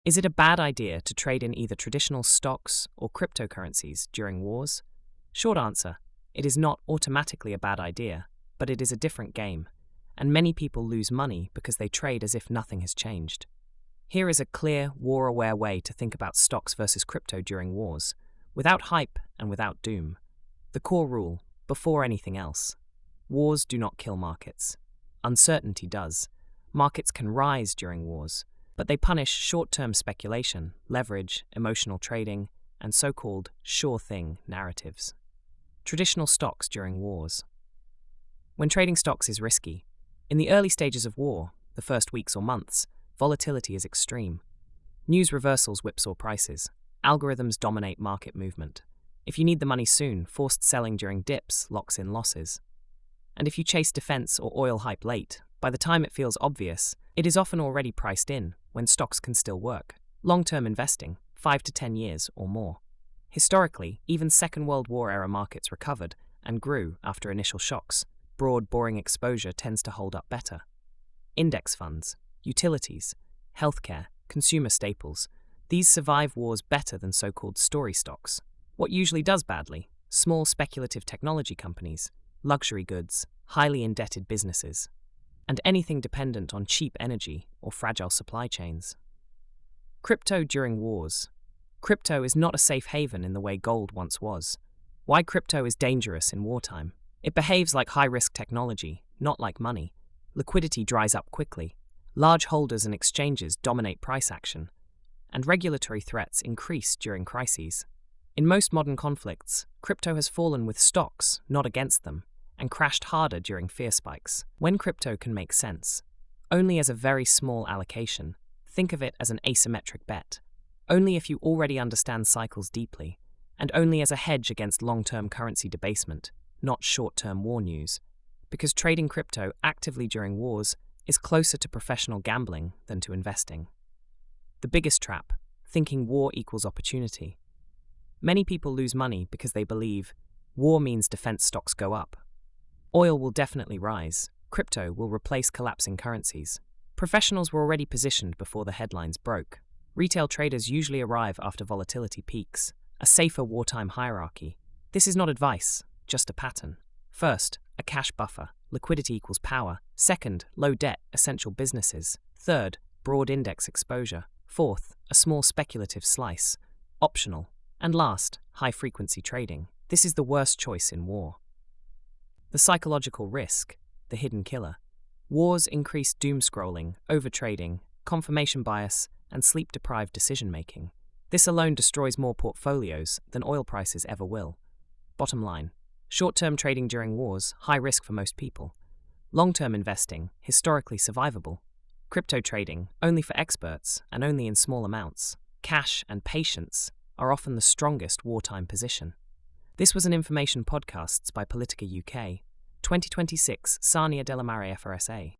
Is it a bad idea to trade in either traditional stocks or cryptocurrencies during wars? Short answer, it is not automatically a bad idea, but it is a different game, and many people lose money because they trade as if nothing has changed. Here is a clear, war-aware way to think about stocks versus crypto during wars, without hype and without doom. The core rule, before anything else: wars do not kill markets. Uncertainty does. Markets can rise during wars, but they punish short-term speculation, leverage, emotional trading, and so-called sure-thing narratives. Traditional stocks during wars. When trading stocks is risky, in the early stages of war, the first weeks or months, volatility is extreme. News reversals whipsaw prices. Algorithms dominate market movement. If you need the money soon, forced selling during dips locks in losses. And if you chase defense or oil hype late, by the time it feels obvious, it is often already priced in when stocks can still work. Long-term investing, 5 to 10 years or more. Historically, even Second World War-era markets recovered and grew after initial shocks. Broad, boring exposure tends to hold up better. Index funds, utilities, healthcare, consumer staples, these survive wars better than so-called story stocks. What usually does badly? Small speculative technology companies, luxury goods, highly indebted businesses, and anything dependent on cheap energy or fragile supply chains. Crypto during wars. Crypto is not a safe haven in the way gold once was. Why crypto is dangerous in wartime? It behaves like high-risk technology, not like money. Liquidity dries up quickly. Large holders and exchanges dominate price action, and regulatory threats increase during crises. In most modern conflicts, crypto has fallen with stocks, not against them, and crashed harder during fear spikes. When crypto can make sense, only as a very small allocation, think of it as an asymmetric bet. Only if you already understand cycles deeply, and only as a hedge against long-term currency debasement, not short-term war news. Because trading crypto actively during wars is closer to professional gambling than to investing. The biggest trap, thinking war equals opportunity. Many people lose money because they believe war means defense stocks go up. Oil will definitely rise. Crypto will replace collapsing currencies. Professionals were already positioned before the headlines broke. Retail traders usually arrive after volatility peaks, a safer wartime hierarchy. This is not advice, just a pattern. First, a cash buffer. Liquidity equals power. Second, low debt, essential businesses. Third, broad index exposure. Fourth, a small speculative slice, optional. And last, high-frequency trading. This is the worst choice in war. The psychological risk, the hidden killer. Wars increase doom-scrolling, overtrading, confirmation bias, and sleep-deprived decision-making. This alone destroys more portfolios than oil prices ever will. Bottom line, short-term trading during wars, high risk for most people. Long-term investing, historically survivable. Crypto trading, only for experts and only in small amounts. Cash and patience are often the strongest wartime position. This was an information podcast by Politica UK, 2026, Sania Delamare FRSA.